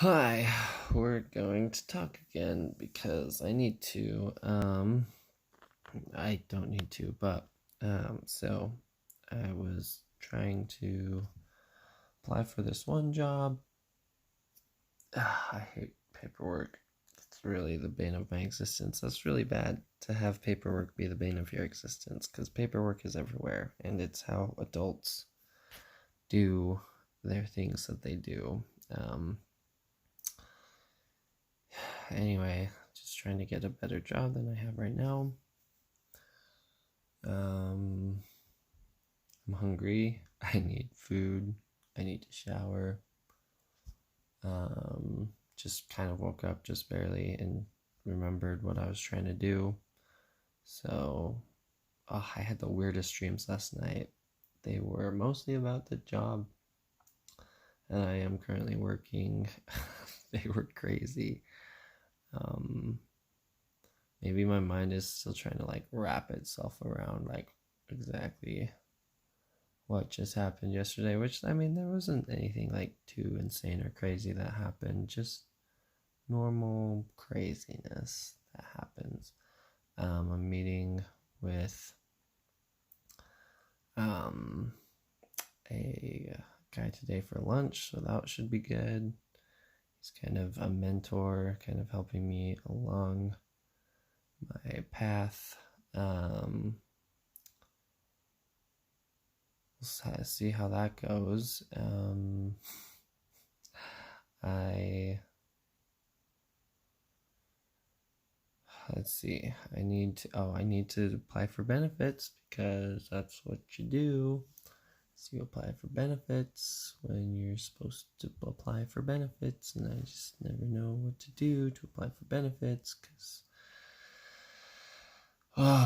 Hi, we're going to talk again because I need to. I don't need to, but so I was trying to apply for this one job. I hate paperwork. It's really the bane of my existence. That's really bad to have paperwork be the bane of your existence because paperwork is everywhere and it's how adults do their things that they do. Anyway, just trying to get a better job than I have right now. I'm hungry. I need food. I need to shower. Just kind of woke up just barely and remembered what I was trying to do. So, I had the weirdest dreams last night. They were mostly about the job that I am currently working. They were crazy. Um, Maybe my mind is still trying to wrap itself around exactly what just happened yesterday, which I mean there wasn't anything too insane or crazy that happened, just normal craziness that happens. I'm meeting with um a guy today for lunch, so that should be good. He's kind of a mentor, kind of helping me along my path. We'll see how that goes. I let's see. I need to apply for benefits because that's what you do. So you apply for benefits when you're supposed to apply for benefits, and I just never know what to do to apply for benefits because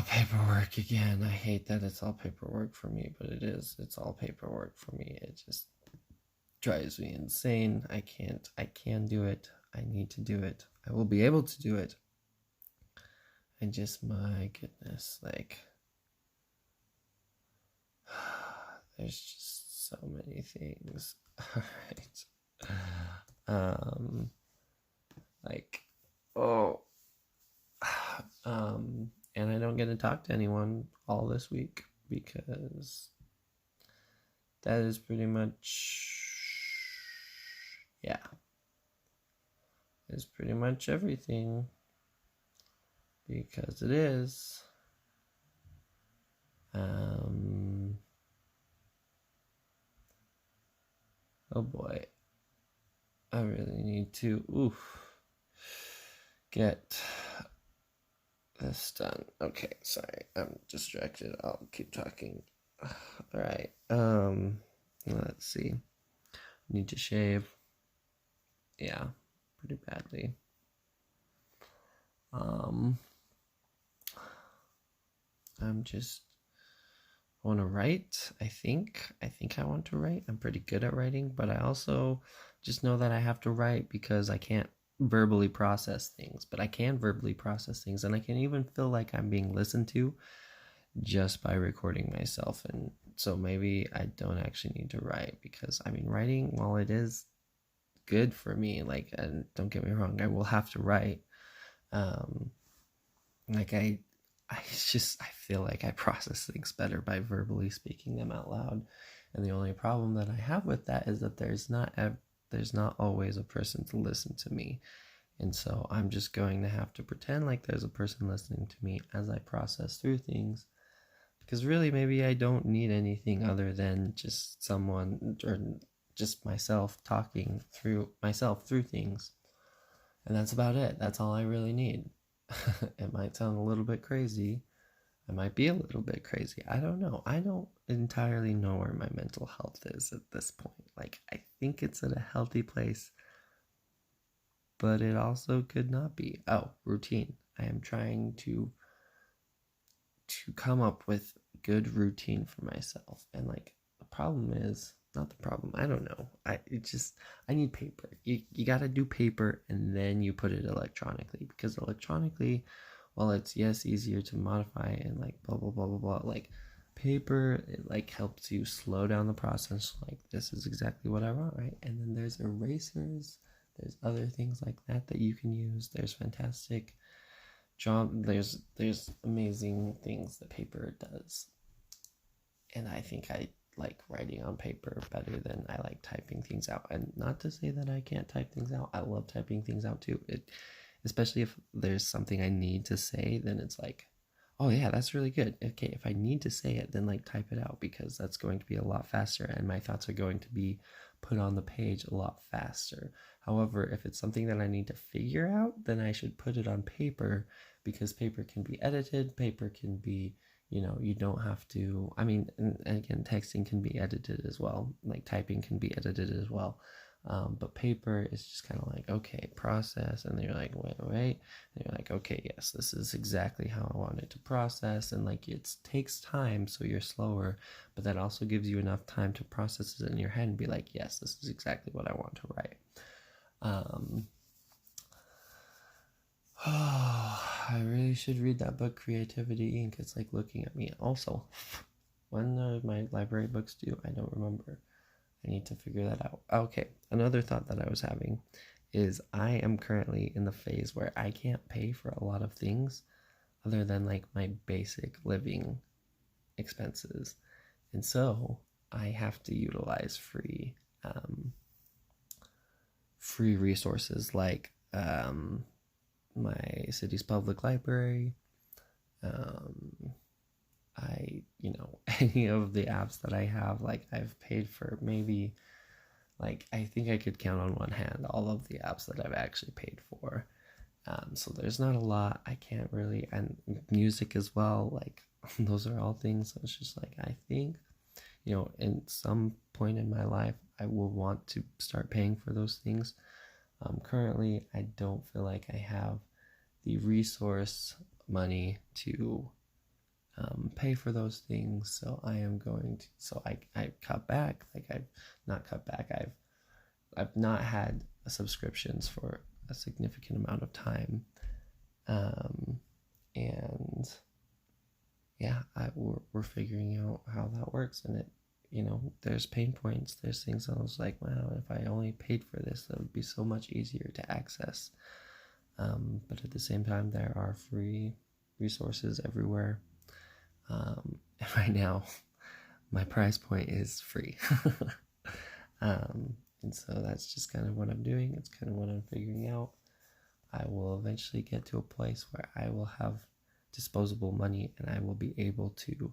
paperwork again. I hate that it's all paperwork for me, but it is. It's all paperwork for me. It just drives me insane. I can do it. I need to do it. I will be able to do it. And just, my goodness, there's just so many things. All right. Like, oh, and I don't get to talk to anyone all this week because that is pretty much, yeah, is pretty much everything because it is. Oh boy, I really need to get this done. Okay, sorry, I'm distracted. I'll keep talking. All right. Let's see. Need to shave. Yeah, pretty badly. I'm just want to write. I think I want to write. I'm pretty good at writing, but I also just know that I have to write because I can't verbally process things, but I can verbally process things, and I can even feel like I'm being listened to just by recording myself. And so maybe I don't actually need to write because I mean writing, while it is good for me, and don't get me wrong, I will have to write. um like I feel like I process things better by verbally speaking them out loud. And the only problem that I have with that is that there's not always a person to listen to me. And so I'm just going to have to pretend like there's a person listening to me as I process through things. Because really, maybe I don't need anything other than just someone or just myself talking through myself through things. And that's about it. That's all I really need. It might sound a little bit crazy. I might be a little bit crazy. I don't know. I don't entirely know where my mental health is at this point. I think it's at a healthy place, but it also could not be. Oh, routine. I am trying to come up with good routine for myself. And the problem is not the problem. I don't know. I need paper. You got to do paper and then you put it electronically, because electronically, while it's yes easier to modify and blah blah blah blah blah, paper, it helps you slow down the process. This is exactly what I want, right? And then there's erasers There's other things like that you can use. There's fantastic job. There's amazing things that paper does, and I think I like writing on paper better than I like typing things out. And not to say that I can't type things out. I love typing things out too. Especially if there's something I need to say, then it's like, oh yeah, that's really good. Okay, if I need to say it, then like type it out, because that's going to be a lot faster and my thoughts are going to be put on the page a lot faster. However, if it's something that I need to figure out, then I should put it on paper, because paper can be edited, paper can be, you don't have to, I mean, and again, texting can be edited as well, like typing can be edited as well. But paper is just kind of like, okay, process, and then you're like, wait, and you're like, okay, yes, this is exactly how I want it to process, and like it takes time, so you're slower, but that also gives you enough time to process it in your head and be like, yes, this is exactly what I want to write. I really should read that book, Creativity Inc. It's like looking at me. Also, when are my library books due? I don't remember. I need to figure that out. Okay, another thought that I was having is I am currently in the phase where I can't pay for a lot of things other than like my basic living expenses. And so I have to utilize free resources like my city's public library, any of the apps that I have, like I've paid for maybe, like I think I could count on one hand all of the apps that I've actually paid for. So there's not a lot. I can't really, and music as well, like those are all things. So it's just like, I think, in some point in my life, I will want to start paying for those things. Currently, I don't feel like I have the resource money to pay for those things, so I am going to. So I cut back. Like I've not cut back. I've not had subscriptions for a significant amount of time, and yeah, we're figuring out how that works, and it. There's pain points. There's things I was like, wow, if I only paid for this, that would be so much easier to access. But at the same time, there are free resources everywhere. And right now, my price point is free. And so that's just kind of what I'm doing. It's kind of what I'm figuring out. I will eventually get to a place where I will have disposable money and I will be able to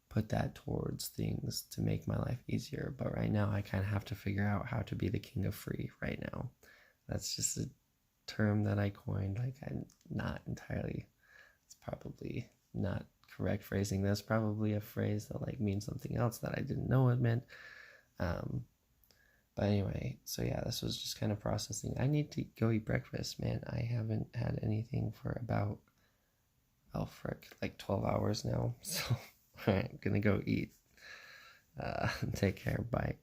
put that towards things to make my life easier. But right now, I kind of have to figure out how to be the king of free right now. That's just a term that I coined. Like, I'm not entirely, it's probably not correct phrasing. That's probably a phrase that like means something else that I didn't know it meant. But anyway, so yeah, this was just kind of processing. I need to go eat breakfast, man. I haven't had anything for about, like 12 hours now. So, all right, I'm gonna go eat. Take care. Bye.